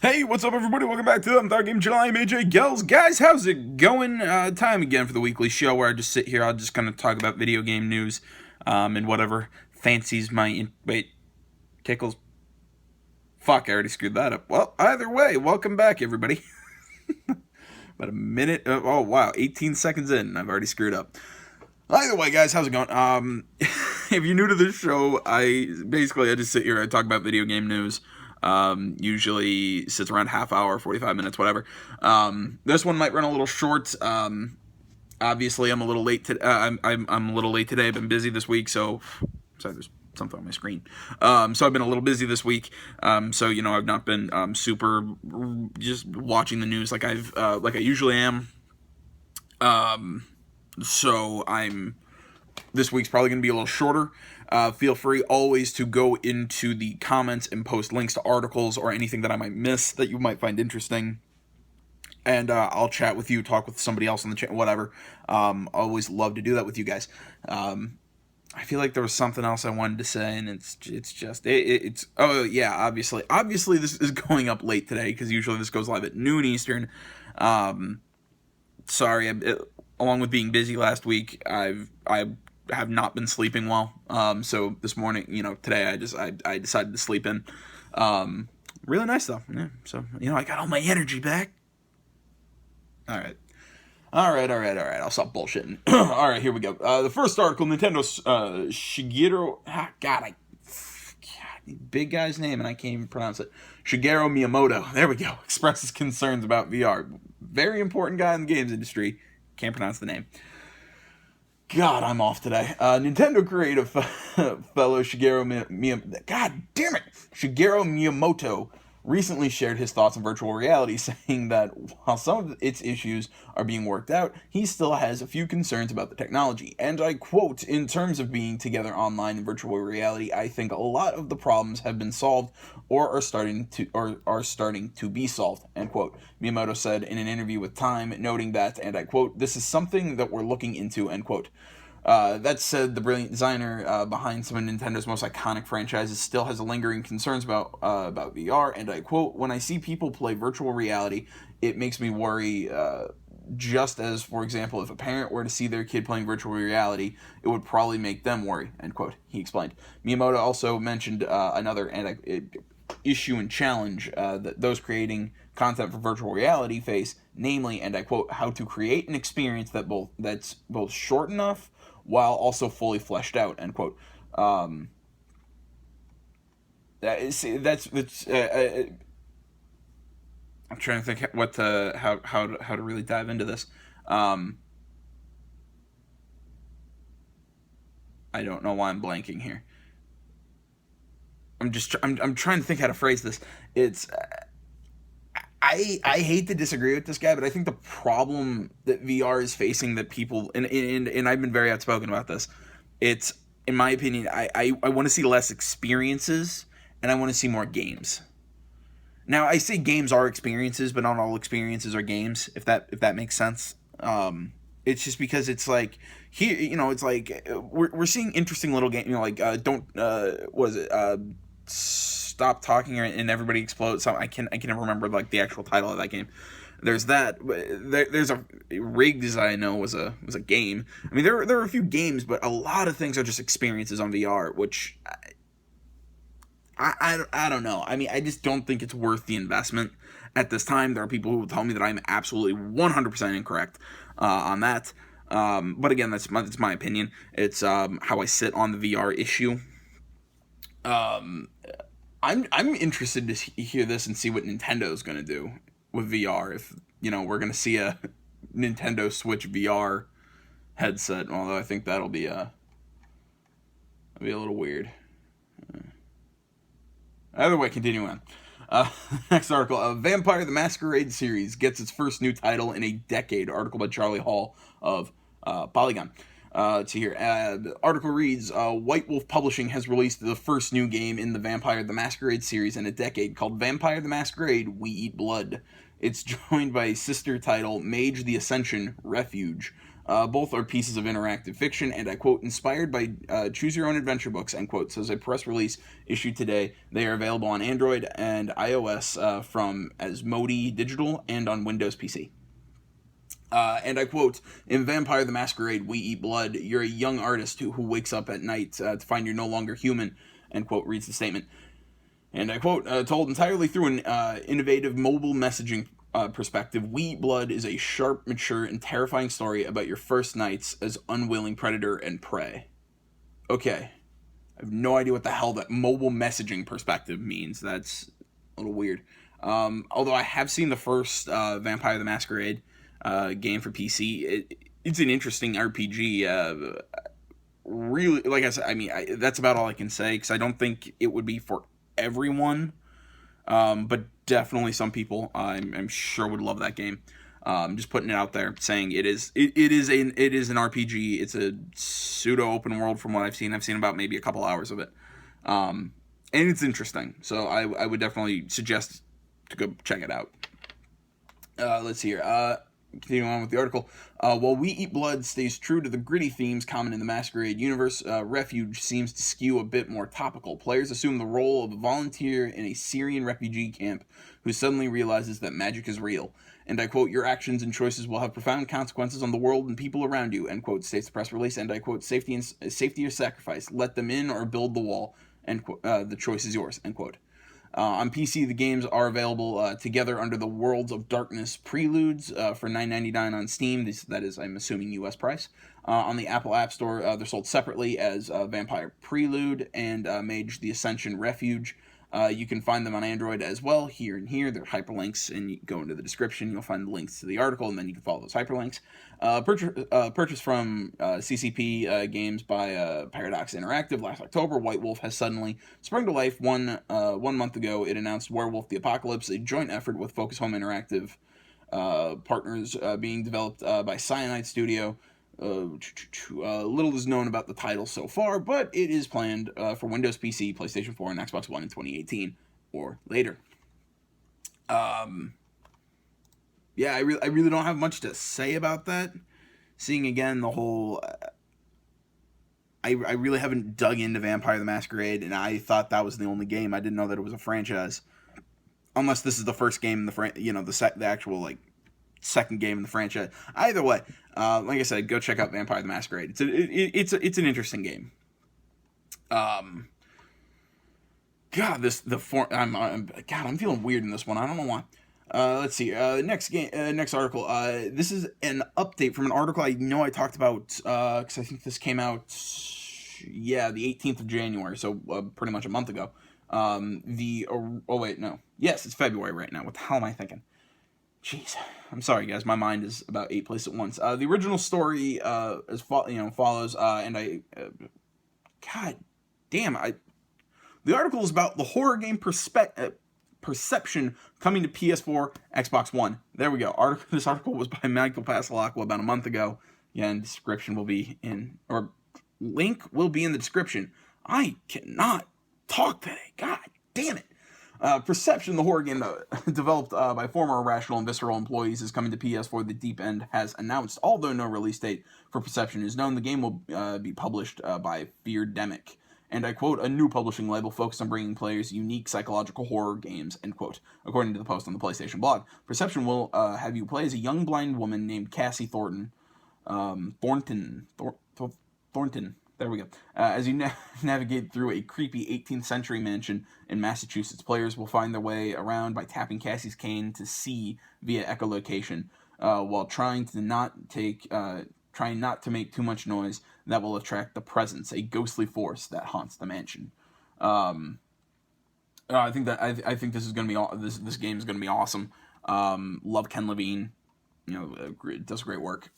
Hey, what's up, everybody? Welcome back to the Untitled Game Channel. I'm AJ Gells. Guys, how's it going? Time again for the weekly show where I just sit here. I'll just kind of talk about video game news and whatever fancies my... Wait, tickles? Fuck, I already screwed that up. Well, either way, welcome back, everybody. About a minute... oh, wow, 18 seconds in, I've already screwed up. Either way, guys, how's it going? If you're new to this show, I just sit here, I talk about video game news. Usually sits around half hour, 45 minutes, whatever. This one might run a little short. Obviously, I'm a little late. I'm a little late today. I've been busy this week, so sorry, there's something on my screen. So I've been a little busy this week. So I've not been super just watching the news like I usually am. So this week's probably going to be a little shorter. Feel free always to go into the comments and post links to articles or anything that I might miss that you might find interesting. And I'll chat with you, talk with somebody else on the channel, whatever. Always love to do that with you guys. I feel like there was something else I wanted to say, and it's oh yeah, obviously this is going up late today because usually this goes live at noon Eastern. Sorry, along with being busy last week, I have not been sleeping well. So this morning, today I decided to sleep in. Really nice though. Yeah. So I got all my energy back. All right. I'll stop bullshitting. All right, here we go. The first article, Nintendo's Shigeru. God, big guy's name, and I can't even pronounce it. Shigeru Miyamoto. There we go. Expresses concerns about VR. Very important guy in the games industry. Can't pronounce the name. God, I'm off today. Nintendo creative fellow Shigeru Miyamoto recently shared his thoughts on virtual reality, saying that while some of its issues are being worked out, he still has a few concerns about the technology. And I quote, "In terms of being together online in virtual reality, I think a lot of the problems have been solved or are starting to be solved," end quote. Miyamoto said in an interview with Time, noting that, and I quote, "This is something that we're looking into," end quote. That said, the brilliant designer behind some of Nintendo's most iconic franchises still has lingering concerns about VR, and I quote, "When I see people play virtual reality, it makes me worry, just as, for example, if a parent were to see their kid playing virtual reality, it would probably make them worry," end quote, he explained. Miyamoto also mentioned another issue and challenge that those creating content for virtual reality face, namely, and I quote, "how to create an experience that's both short enough while also fully fleshed out," end quote. I'm trying to think how to really dive into this. I don't know why I'm blanking here. I'm trying to think how to phrase this. It's I hate to disagree with this guy, but I think the problem that VR is facing, that people and I've been very outspoken about this. It's, in my opinion, I want to see less experiences and I want to see more games. Now, I say games are experiences, but not all experiences are games. If that makes sense. It's just because it's like here, it's like we're seeing interesting little games. Don't what is it? Stop talking and everybody explodes. So I can never remember like the actual title of that game. There's that. There's a Rigs I know was a game. I mean, there are a few games, but a lot of things are just experiences on VR, which I don't know. I mean, I just don't think it's worth the investment at this time. There are people who will tell me that I'm absolutely 100% incorrect on that. But again, that's my opinion. It's how I sit on the VR issue. I'm interested to hear this and see what Nintendo's going to do with VR. If we're going to see a Nintendo Switch VR headset, although I think that'll be a little weird. Either way, continuing on. Next article: Vampire the Masquerade series gets its first new title in a decade. Article by Charlie Hall of Polygon. The article reads, White Wolf Publishing has released the first new game in the Vampire the Masquerade series in a decade, called Vampire the Masquerade: We Eat Blood. It's joined by a sister title, Mage the Ascension: Refuge. Both are pieces of interactive fiction, and I quote, inspired by choose-your-own-adventure books, end quote, says a press release issued today. They are available on Android and iOS from Asmodee Digital and on Windows PC. And I quote, in Vampire the Masquerade, we eat blood. You're a young artist who wakes up at night to find you're no longer human, end quote, reads the statement. And I quote, told entirely through an innovative mobile messaging perspective, We Eat Blood is a sharp, mature, and terrifying story about your first nights as unwilling predator and prey. Okay. I have no idea what the hell that mobile messaging perspective means. That's a little weird. Although I have seen the first Vampire the Masquerade game for PC. It's an interesting RPG. Really, like I said, I mean, that's about all I can say, because I don't think it would be for everyone. But definitely some people, I'm sure, would love that game. Just putting it out there, saying it is an RPG. It's a pseudo open world from what I've seen. I've seen about maybe a couple hours of it, and it's interesting. So I would definitely suggest to go check it out. Let's see here. Continuing on with the article, while We Eat Blood stays true to the gritty themes common in the Masquerade universe, Refuge seems to skew a bit more topical. Players assume the role of a volunteer in a Syrian refugee camp who suddenly realizes that magic is real. And I quote, your actions and choices will have profound consequences on the world and people around you, end quote, states the press release. And I quote, safety or sacrifice, let them in or build the wall, end quote, the choice is yours, end quote. On PC, the games are available together under the Worlds of Darkness Preludes for $9.99 on Steam. That is, I'm assuming, U.S. price. On the Apple App Store, they're sold separately as Vampire Prelude and Mage the Ascension Refuge. You can find them on Android as well, here and here. They're hyperlinks, and you go into the description. You'll find the links to the article, and then you can follow those hyperlinks. Purchase from CCP Games by Paradox Interactive last October. White Wolf has suddenly sprung to life. 1 month ago, it announced Werewolf the Apocalypse, a joint effort with Focus Home Interactive partners, being developed by Cyanide Studio. Little is known about the title so far, but it is planned for Windows PC, PlayStation 4, and Xbox One in 2018 or later. Yeah, I really don't have much to say about that. Seeing again the whole, I really haven't dug into Vampire the Masquerade, and I thought that was the only game. I didn't know that it was a franchise, unless this is the first game in the the actual like second game in the franchise. Either way, like I said, go check out Vampire the Masquerade. It's an interesting game. I'm feeling weird in this one. I don't know why. Let's see. Next article. This is an update from an article I know I talked about because I think this came out, the 18th of January, so pretty much a month ago. Yes, it's February right now. What the hell am I thinking? Jeez, I'm sorry, guys. My mind is about 8 places at once. The original story follows, God damn, the article is about the horror game Perception coming to PS4, Xbox One. There we go. This article was by Michael Pasalacqua about a month ago. Again, link will be in the description. I cannot talk today. God damn it. Perception, the horror game developed by former Irrational and Visceral employees, is coming to PS4. The Deep End has announced, although no release date for Perception is known. The game will be published by Feardemic, and I quote, a new publishing label focused on bringing players unique psychological horror games, end quote, according to the post on the PlayStation blog. Perception will have you play as a young blind woman named Cassie Thornton. Thornton. There we go. As you navigate through a creepy 18th century mansion in Massachusetts, players will find their way around by tapping Cassie's cane to see via echolocation, while trying not to make too much noise that will attract the presence, a ghostly force that haunts the mansion. I think this is gonna be this game is gonna be awesome. Love Ken Levine, does great work.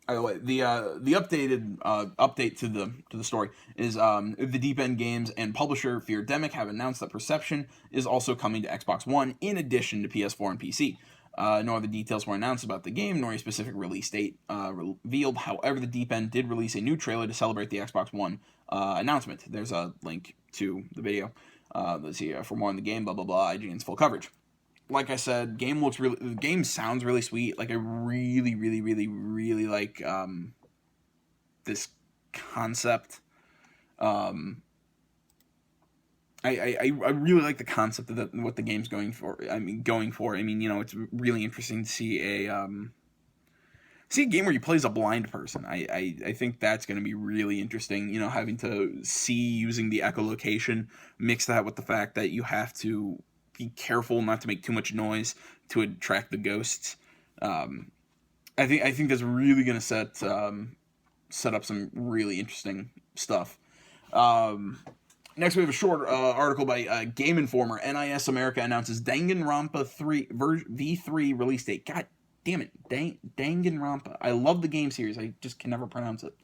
By the way, the updated update to the story is the Deep End Games and publisher Feardemic have announced that Perception is also coming to Xbox One in addition to PS4 and PC. No other details were announced about the game, nor a specific release date revealed. However, the Deep End did release a new trailer to celebrate the Xbox One announcement. There's a link to the video. Let's see, for more on the game, blah, blah, blah, IGN's full coverage. like I said, the game sounds really sweet. Like, I really, really, really, really like this concept. I really like the concept of what the game's going for. I mean, it's really interesting to see a game where you play as a blind person. I think that's going to be really interesting. Having to see using the echolocation, mix that with the fact that you have to be careful not to make too much noise to attract the ghosts. I think that's really going to set up some really interesting stuff. Next, we have a short article by Game Informer. NIS America announces Danganronpa 3 V3 release date. God damn it, Danganronpa. I love the game series. I just can never pronounce it.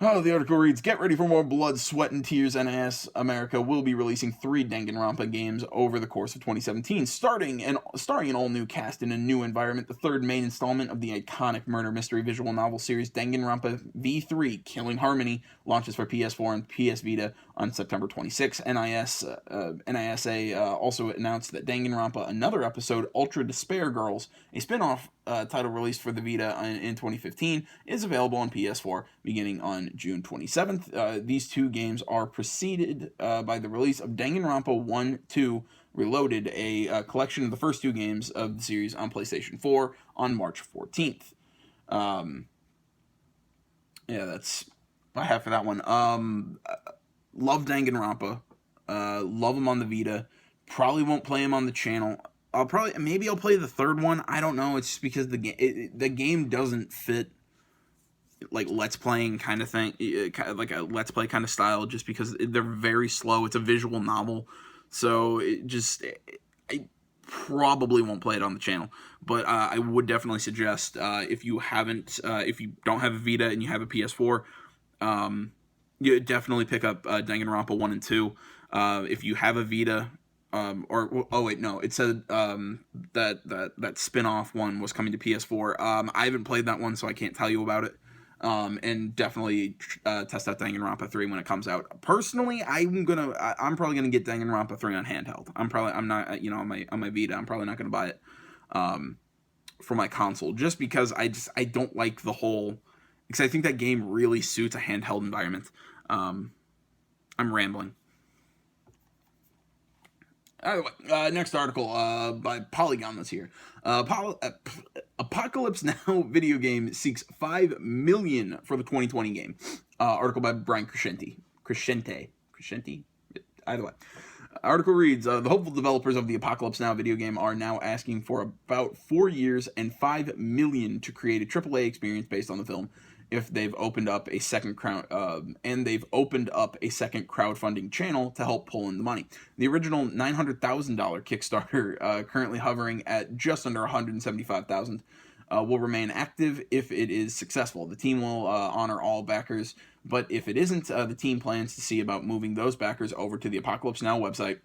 Oh, the article reads, get ready for more blood, sweat, and tears. NIS America will be releasing 3 Danganronpa games over the course of 2017, starring an all-new cast in a new environment. The third main installment of the iconic murder mystery visual novel series, Danganronpa V3 Killing Harmony, launches for PS4 and PS Vita on September 26. NISA also announced that Danganronpa, another episode, Ultra Despair Girls, a spin-off title released for the Vita in 2015, is available on PS4 beginning on June 27th. These 2 games are preceded by the release of Danganronpa 1-2 Reloaded, a collection of the first 2 games of the series on PlayStation 4 on March 14th. That's what I have for that one. Love Danganronpa. Love them on the Vita. Probably won't play them on the channel. Maybe I'll play the third one. I don't know. It's just because the game doesn't fit like Let's Playing kind of thing, like a Let's Play kind of style, just because they're very slow. It's a visual novel, so I probably won't play it on the channel. But I would definitely suggest if you don't have a Vita and you have a PS4, you definitely pick up Danganronpa 1 and 2. If you have a Vita. It said that spin-off one was coming to PS4. I haven't played that one, so I can't tell you about it. And definitely test out Danganronpa 3 when it comes out. Personally, I'm probably gonna get Danganronpa 3 on handheld. I'm not on my Vita. I'm probably not gonna buy it for my console, just because I don't like the whole, because I think that game really suits a handheld environment. I'm rambling. Next article by Polygon this here. Apocalypse Now video game seeks $5 million for the 2020 game. Article by Brian Crescenti. Either way. Article reads, the hopeful developers of the Apocalypse Now video game are now asking for about 4 years and $5 million to create a AAA experience based on the film. If they've opened up a second crowdfunding channel to help pull in the money. The original $900,000 Kickstarter, currently hovering at just under $175,000, will remain active if it is successful. The team will honor all backers, but if it isn't, the team plans to see about moving those backers over to the Apocalypse Now website,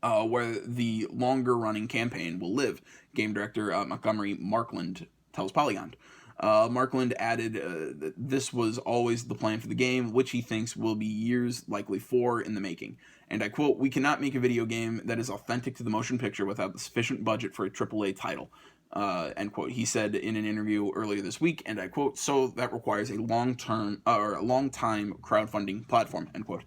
where the longer-running campaign will live. Game director Montgomery Markland tells Polygon. Markland added that this was always the plan for the game, which he thinks will be years, likely 4, in the making. And I quote, "We cannot make a video game that is authentic to the motion picture without the sufficient budget for a AAA title," end quote. He said in an interview earlier this week, and I quote, "So that requires a long-time crowdfunding platform," end quote.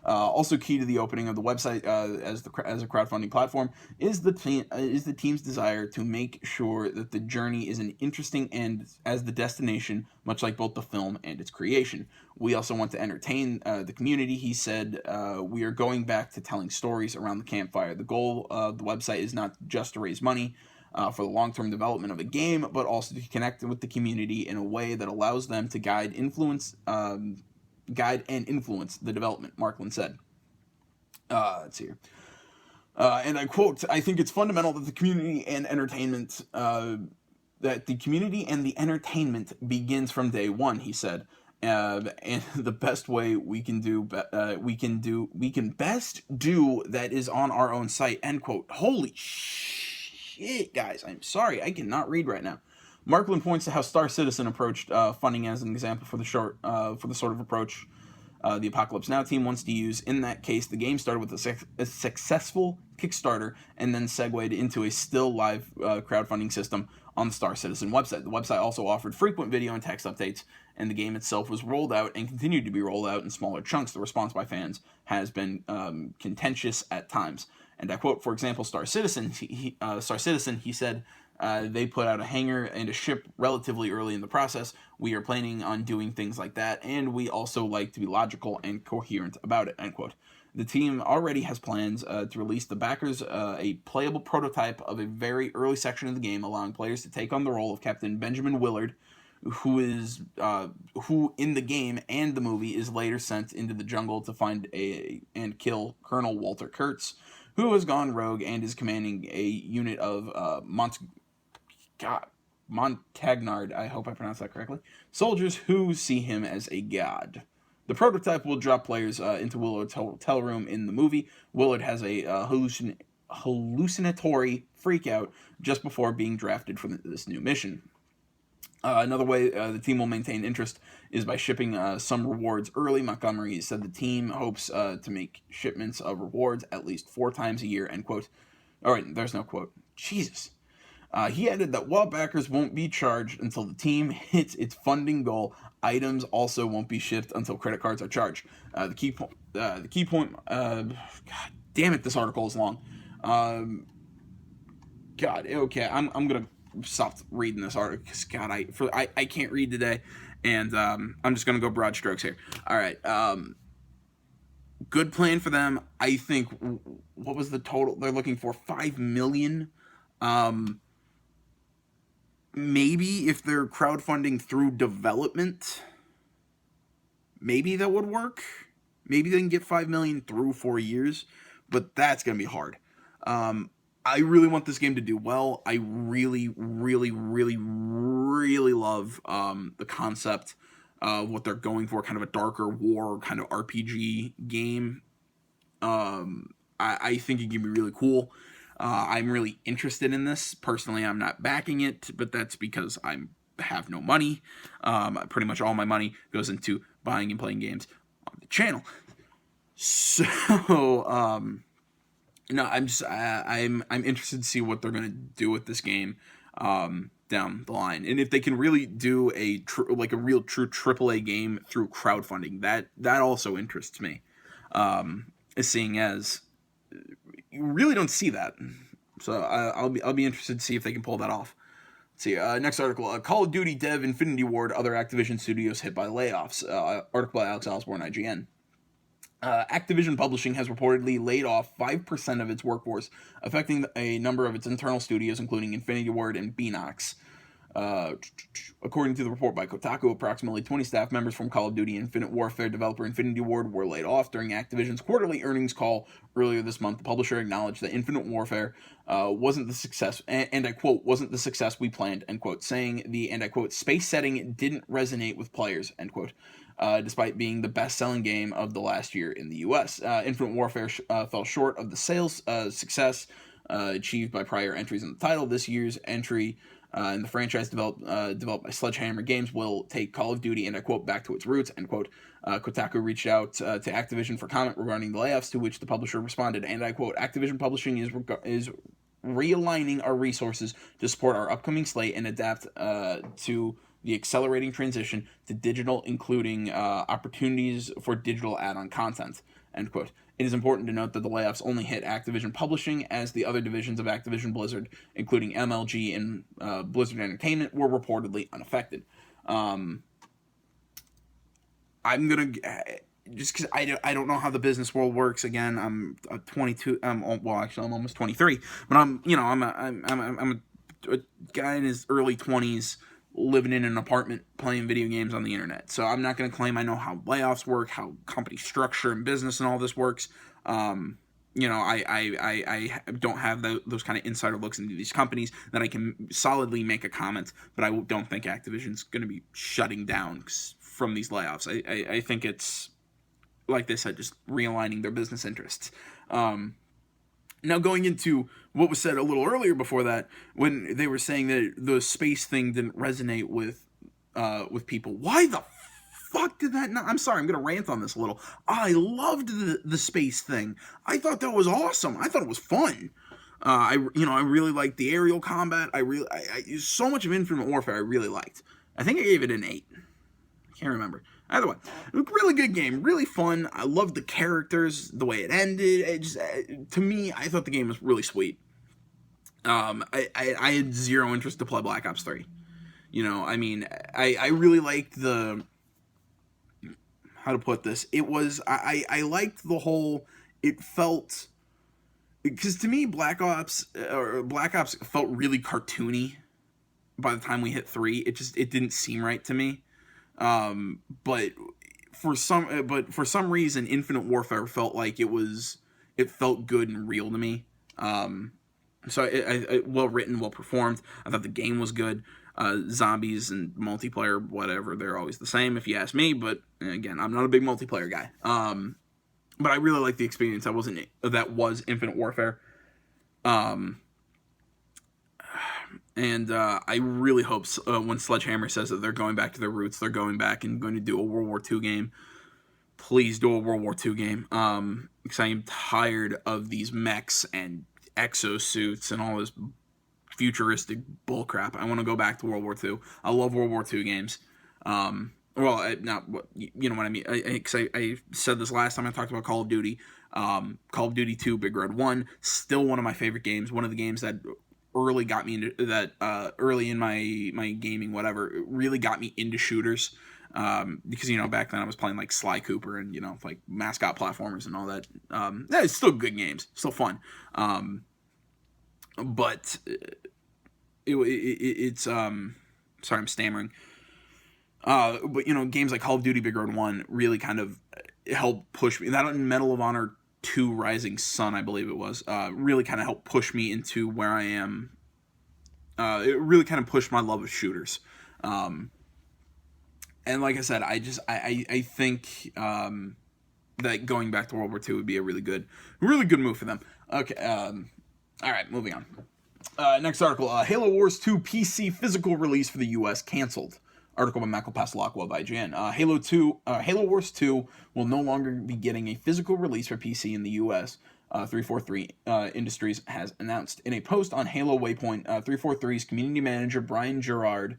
Also key to the opening of the website as a crowdfunding platform is the team's desire to make sure that the journey is an interesting and as the destination, much like both the film and its creation. We also want to entertain the community, he said. We are going back to telling stories around the campfire. The goal of the website is not just to raise money for the long-term development of a game, but also to connect with the community in a way that allows them to guide and influence the development, Markland said. Let's see here. And I quote, "I think it's fundamental that the community and the entertainment begins from day one," he said. And the best way we can best do that is on our own site, end quote. Holy shit, guys. I'm sorry. I cannot read right now. Markland points to how Star Citizen approached funding as an example for the sort of approach the Apocalypse Now team wants to use. In that case, the game started with a successful Kickstarter and then segued into a still live crowdfunding system on the Star Citizen website. The website also offered frequent video and text updates, and the game itself was rolled out and continued to be rolled out in smaller chunks. The response by fans has been contentious at times. And I quote, for example, Star Citizen, he said, they put out a hangar and a ship relatively early in the process. We are planning on doing things like that, and we also like to be logical and coherent about it, end quote. The team already has plans to release the backers a playable prototype of a very early section of the game, allowing players to take on the role of Captain Benjamin Willard, who in the game and the movie is later sent into the jungle to find and kill Colonel Walter Kurtz, who has gone rogue and is commanding a unit of Montagnard, I hope I pronounced that correctly, soldiers who see him as a god. The prototype will drop players into Willard's hotel room in the movie. Willard has a hallucinatory freakout just before being drafted for this new mission. Another way the team will maintain interest is by shipping some rewards early. Montgomery said the team hopes to make shipments of rewards at least 4 times a year, end quote. All right, there's no quote. Jesus. He added that while backers won't be charged until the team hits its funding goal, items also won't be shipped until credit cards are charged. The key point. God damn it! This article is long. God. Okay, I'm gonna stop reading this article because God, I can't read today, and I'm just gonna go broad strokes here. All right. Good plan for them. I think. What was the total? They're looking for $5 million. Maybe if they're crowdfunding through development, maybe that would work. Maybe they can get $5 million through 4 years, but that's gonna be hard. I really want this game to do well. I really, really, really, really love the concept of what they're going for, kind of a darker war, kind of RPG game. I think it can be really cool. I'm really interested in this. Personally, I'm not backing it, but that's because I have no money. Pretty much all my money goes into buying and playing games on the channel. So, no, I'm interested to see what they're gonna do with this game down the line, and if they can really do a real true AAA game through crowdfunding. That also interests me, seeing as you really don't see that. So I'll be interested to see if they can pull that off. Let's see, next article. Call of Duty dev Infinity Ward, other Activision studios hit by layoffs. Article by Alex Osborne, IGN. Activision Publishing has reportedly laid off 5% of its workforce, affecting a number of its internal studios, including Infinity Ward and Beenox. According to the report by Kotaku, approximately 20 staff members from Call of Duty Infinite Warfare developer Infinity Ward were laid off during Activision's quarterly earnings call earlier this month. The publisher acknowledged that Infinite Warfare wasn't the success, and I quote, wasn't the success we planned, end quote, saying the, and I quote, space setting didn't resonate with players, end quote. Despite being the best-selling game of the last year in the U.S. Infinite Warfare fell short of the sales success achieved by prior entries in the title. This year's entry in the franchise developed by Sledgehammer Games will take Call of Duty, and I quote, back to its roots, end quote. Kotaku reached out to Activision for comment regarding the layoffs, to which the publisher responded, and I quote, Activision Publishing is realigning our resources to support our upcoming slate and adapt to the accelerating transition to digital, including opportunities for digital add-on content, end quote. It is important to note that the layoffs only hit Activision Publishing, as the other divisions of Activision Blizzard, including MLG and Blizzard Entertainment, were reportedly unaffected. I'm gonna just because I don't know how the business world works. Again, I'm 22. I'm almost 23, but I'm a guy in his early 20s. Living in an apartment playing video games on the internet. So I'm not going to claim I know how layoffs work, how company structure and business and all this works. I don't have those kind of insider looks into these companies that I can solidly make a comment, but I don't think Activision's going to be shutting down from these layoffs. I think it's, like they said, just realigning their business interests. Now, going into what was said a little earlier before that, when they were saying that the space thing didn't resonate with people, why the fuck did that not? I'm sorry, I'm gonna rant on this a little. I loved the space thing. I thought that was awesome. I thought it was fun. I really liked the aerial combat. So much of Infinite Warfare I really liked. I think I gave it an 8. I can't remember. Either way, really good game, really fun. I loved the characters, the way it ended. To me, I thought the game was really sweet. I had zero interest to play Black Ops 3. I really liked how to put this. It was, I liked the whole, it felt, because to me, Black Ops felt really cartoony by the time we hit 3. It didn't seem right to me. But for some reason, Infinite Warfare felt like it felt good and real to me. So it well written, well performed. I thought the game was good. Zombies and multiplayer, whatever, they're always the same if you ask me. But again, I'm not a big multiplayer guy. But I really liked the experience. That was Infinite Warfare. And I really hope when Sledgehammer says that they're going back to their roots, they're going back and going to do a World War II game. Please do a World War II game. Because I am tired of these mechs and exosuits and all this futuristic bullcrap. I want to go back to World War II. I love World War II games. You know what I mean. I said this last time I talked about Call of Duty. Call of Duty 2, Big Red 1, still one of my favorite games. One of the games that early got me into that. Early in my gaming, whatever, it really got me into shooters. Because back then I was playing like Sly Cooper and like mascot platformers and all that. It's still good games, still fun. But it's sorry, I'm stammering. But games like Call of Duty Big Red 1 really kind of helped push me. That and Medal of Honor 2 Rising Sun, I believe it was, really kind of helped push me into where I am. It really kind of pushed my love of shooters. And like I said, I think that going back to World War II would be a really good move for them. Okay, all right, moving on. Next article, Halo Wars 2 PC physical release for the US canceled. Article by Michael Passalacqua of IGN. Halo Wars 2 will no longer be getting a physical release for PC in the US. 343 Industries has announced. In a post on Halo Waypoint, 343's community manager Brian Gerard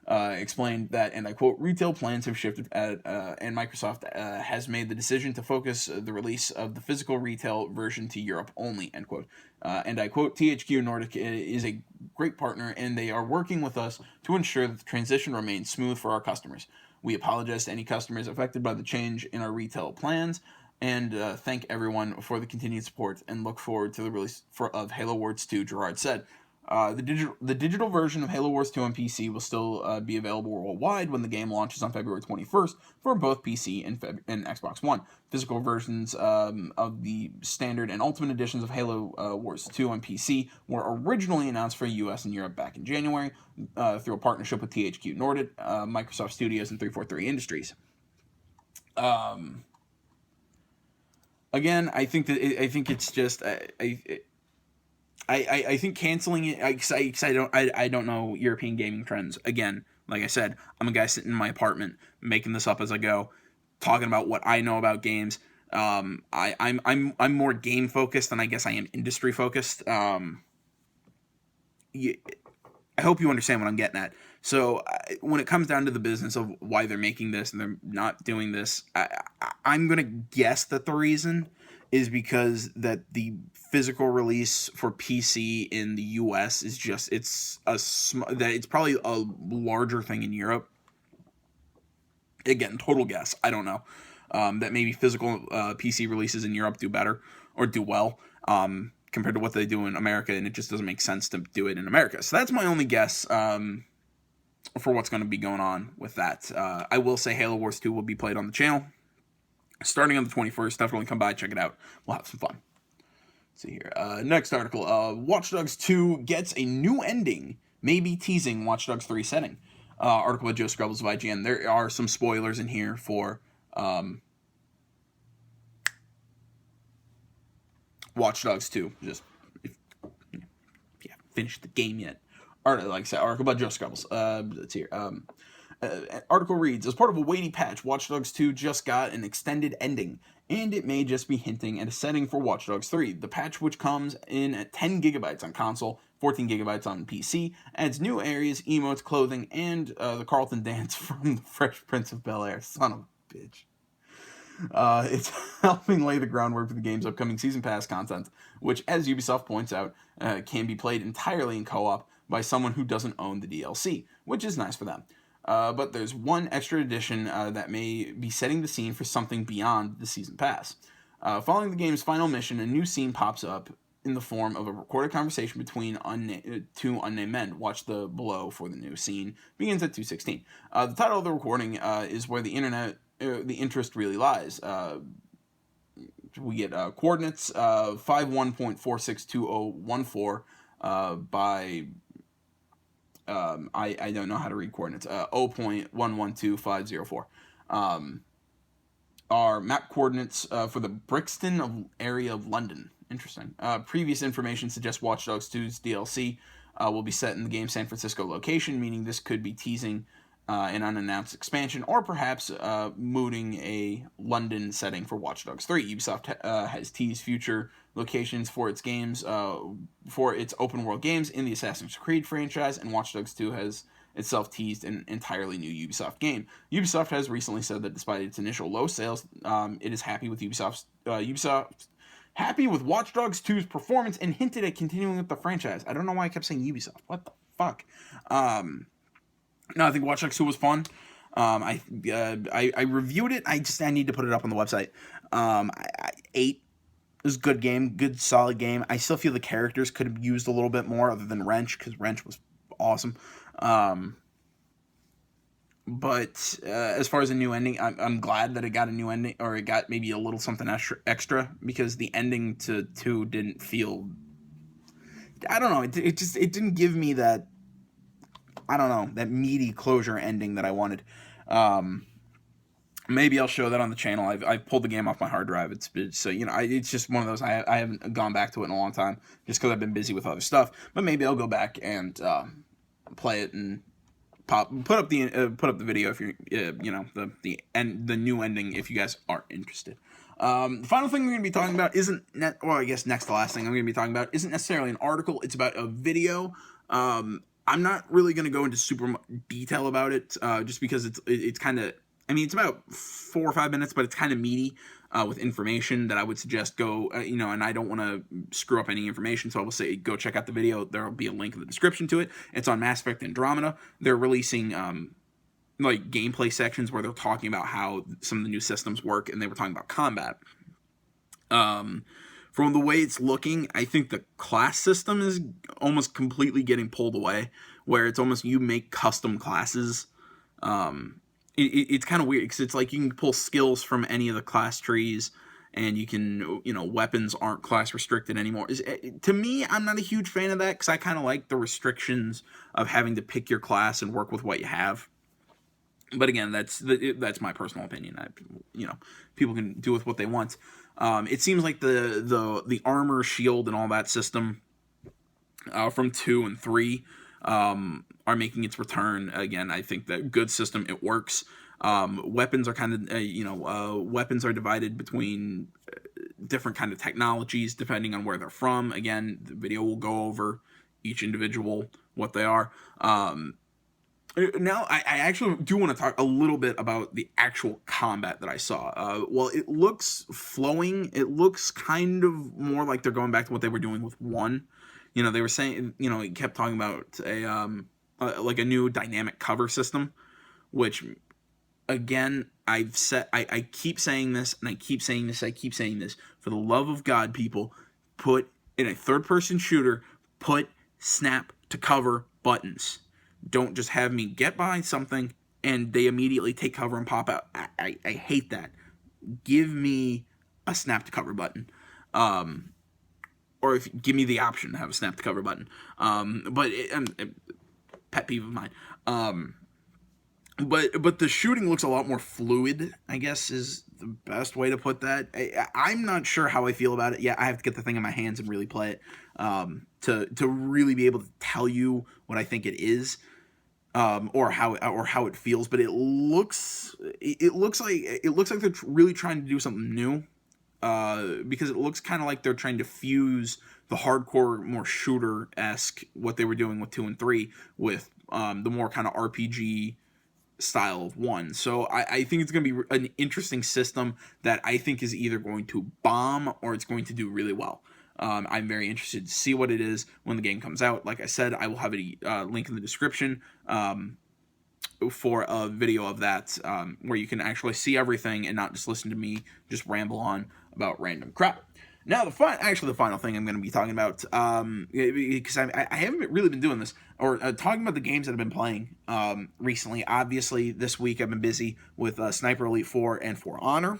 explained that, and I quote, "Retail plans have shifted and Microsoft has made the decision to focus the release of the physical retail version to Europe only," end quote. And I quote, "THQ Nordic is a great partner and they are working with us to ensure that the transition remains smooth for our customers. We apologize to any customers affected by the change in our retail plans and thank everyone for the continued support and look forward to the release of Halo Wars 2, Gerard said. The digital version of Halo Wars 2 on PC will still be available worldwide when the game launches on February 21st for both PC and Xbox One. Physical versions of the standard and ultimate editions of Halo Wars 2 on PC were originally announced for US and Europe back in January through a partnership with THQ Nordic, Microsoft Studios, and 343 Industries. Again, I think it's just I think canceling it, because I don't know European gaming trends. Again, like I said, I'm a guy sitting in my apartment making this up as I go, talking about what I know about games. I'm more game focused than I guess I am industry focused. I hope you understand what I'm getting at. So when it comes down to the business of why they're making this and they're not doing this, I'm gonna guess that the reason is because that the physical release for PC in the US is just it's probably a larger thing in Europe. Again, total guess. I don't know. That maybe physical PC releases in Europe do better or do well compared to what they do in America, and it just doesn't make sense to do it in America. So that's my only guess for what's going to be going on with that. I will say Halo Wars 2 will be played on the channel starting on the 21st. Definitely come by, check it out. We'll have some fun. Let's see here. Next article. Watch Dogs 2 gets a new ending, maybe teasing Watch Dogs 3 setting. Article by Joe Scrubbles of IGN. There are some spoilers in here for Watch Dogs 2. Just if you haven't finished the game yet. Like I said, article by Joe Scrubbles. Let's hear. Article reads, as part of a weighty patch, Watch Dogs 2 just got an extended ending, and it may just be hinting at a setting for Watch Dogs 3. The patch, which comes in at 10 gigabytes on console, 14 gigabytes on PC, adds new areas, emotes, clothing, and the Carlton dance from the Fresh Prince of Bel-Air. Son of a bitch. It's helping lay the groundwork for the game's upcoming Season Pass content, which, as Ubisoft points out, can be played entirely in co-op by someone who doesn't own the DLC, which is nice for them. But there's one extra addition that may be setting the scene for something beyond the Season Pass. Following the game's final mission, a new scene pops up in the form of a recorded conversation between two unnamed men. Watch the below for the new scene. Begins at 2:16. The title of the recording is where the interest really lies. We get coordinates 51.462014 by I don't know how to read coordinates. 0.112504 are map coordinates for the Brixton area of London. Interesting. Previous information suggests Watch Dogs 2's DLC will be set in the game's San Francisco location, meaning this could be teasing an unannounced expansion, or perhaps mooting a London setting for Watch Dogs 3. Ubisoft has teased future locations for its games, for its open world games in the Assassin's Creed franchise, and Watch Dogs 2 has itself teased an entirely new Ubisoft game. Ubisoft has recently said that despite its initial low sales, it is happy with Ubisoft happy with Watch Dogs 2's performance and hinted at continuing with the franchise. I don't know why I kept saying Ubisoft. What the fuck? No, I think Watch Dogs 2 was fun. I reviewed it. I need to put it up on the website. 8. It was a good game, good solid game. I still feel the characters could have used a little bit more other than Wrench, because Wrench was awesome. But as far as a new ending, I'm glad that it got a new ending, or it got maybe a little something extra, because the ending to 2 didn't feel, I don't know, it didn't give me that, I don't know, that meaty closure ending that I wanted. Maybe I'll show that on the channel. I've pulled the game off my hard drive. It's so, it's just one of those, I haven't gone back to it in a long time, just because I've been busy with other stuff. But maybe I'll go back and play it and put up the video if you're the new ending if you guys are interested. The final thing we're going to be talking about I guess next to last thing I'm going to be talking about isn't necessarily an article. It's about a video. I'm not really going to go into super detail about it, just because it's kind of, it's about 4 or 5 minutes, but it's kind of meaty with information that I would suggest go, and I don't want to screw up any information, so I will say go check out the video. There will be a link in the description to it. It's on Mass Effect Andromeda. They're releasing gameplay sections where they're talking about how some of the new systems work, and they were talking about combat. From the way it's looking, I think the class system is almost completely getting pulled away, where it's almost you make custom classes. It's kind of weird, because it's like you can pull skills from any of the class trees, and you can, weapons aren't class restricted anymore. To me, I'm not a huge fan of that, because I kind of like the restrictions of having to pick your class and work with what you have. But again, that's my personal opinion. People can do with what they want. It seems like the armor, shield, and all that system from 2 and 3 are making its return again. I think that good system, it works. Weapons are kind of weapons are divided between different kind of technologies depending on where they're from. Again, the video will go over each individual, what they are. Now, I actually do want to talk a little bit about the actual combat that I saw. Well, it looks flowing. It looks kind of more like they're going back to what they were doing with 1. They were saying, it kept talking about a new dynamic cover system, which, again, I keep saying this, and I keep saying this. For the love of God, people, put in a third-person shooter, put snap to cover buttons. Don't just have me get behind something and they immediately take cover and pop out. I hate that. Give me a snap to cover button. Or give me the option to have a snap to cover button. But pet peeve of mine. But the shooting looks a lot more fluid, I guess, is the best way to put that. I'm not sure how I feel about it. Yeah, I have to get the thing in my hands and really play it to really be able to tell you what I think it is. or how it feels, but it looks like they're really trying to do something new, because it looks kind of like they're trying to fuse the hardcore, more shooter-esque what they were doing with 2 and 3 with the more kind of RPG style of 1. So I think it's going to be an interesting system that I think is either going to bomb or it's going to do really well. I'm very interested to see what it is when the game comes out. Like I said, I will have a link in the description for a video of that, where you can actually see everything and not just listen to me just ramble on about random crap. Now, the final thing I'm going to be talking about, because I haven't really been doing this, or talking about the games that I've been playing recently. Obviously, this week I've been busy with Sniper Elite 4 and For Honor.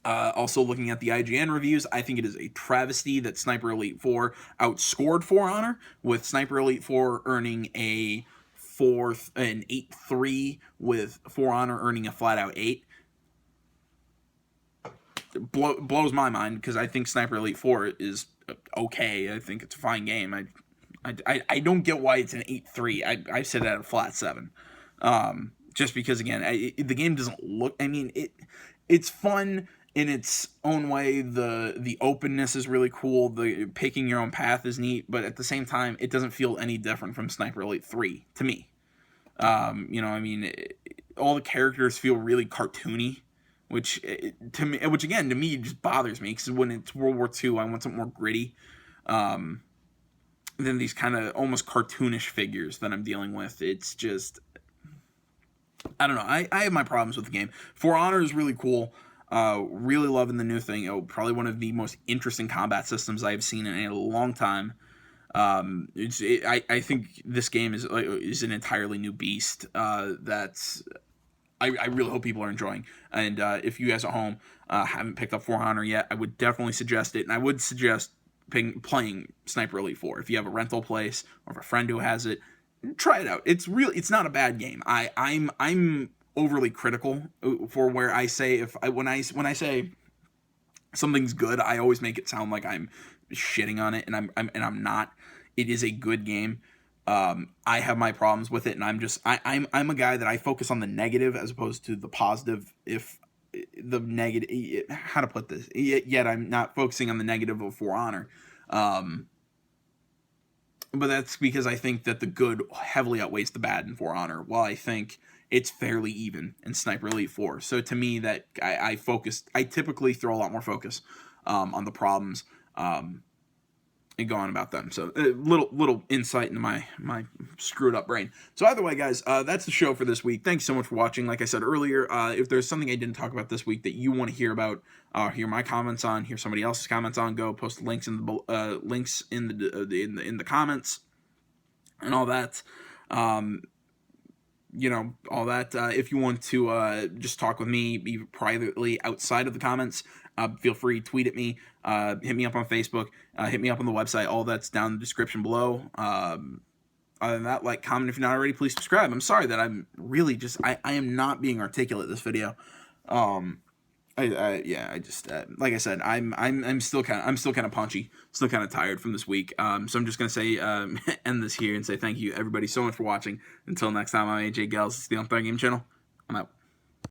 Also looking at the IGN reviews, I think it is a travesty that Sniper Elite 4 outscored For Honor, with Sniper Elite 4 earning an 8.3, with For Honor earning a flat-out 8. Blows my mind, because I think Sniper Elite 4 is okay. I think it's a fine game. I don't get why it's an 8.3. I said it at a flat 7. Just because, again, the game doesn't look... I mean, it's fun in its own way. The openness is really cool. The picking your own path is neat. But at the same time, it doesn't feel any different from Sniper Elite 3 to me. All the characters feel really cartoony, which again to me just bothers me, because when it's World War II, I want something more gritty than these kind of almost cartoonish figures that I'm dealing with. It's just, I don't know. I have my problems with the game. For Honor is really cool. Really loving the new thing. Probably one of the most interesting combat systems I've seen in a long time. I think this game is an entirely new beast. I really hope people are enjoying. And if you guys at home haven't picked up For Honor yet, I would definitely suggest it. And I would suggest playing Sniper Elite 4. If you have a rental place or if a friend who has it, try it out. It's not a bad game. I'm overly critical for where I say when I say something's good, I always make it sound like I'm shitting on it, and I'm not. It is a good game. I have my problems with it, and I'm a guy that I focus on the negative as opposed to the positive. If the negative, how to put this, yet I'm not focusing on the negative of For Honor. But that's because I think that the good heavily outweighs the bad in For Honor, while I think it's fairly even in Sniper Elite 4. So to me, that I typically throw a lot more focus on the problems and go on about them. So a little insight into my screwed up brain. So either way, guys, that's the show for this week. Thanks so much for watching. Like I said earlier, if there's something I didn't talk about this week that you want to hear about, hear my comments on, hear somebody else's comments on, go post links in the comments and all that. All that. If you want to just talk with me privately outside of the comments, feel free to tweet at me, hit me up on Facebook, hit me up on the website. All that's down in the description below. Other than that, like, comment if you're not already. Please subscribe. I'm sorry that I'm really just I am not being articulate this video. Like I said, I'm still kind of punchy, still kind of tired from this week. So I'm just gonna say end this here and say thank you everybody so much for watching. Until next time, I'm AJ Gels. It's the On Third Game channel. I'm out.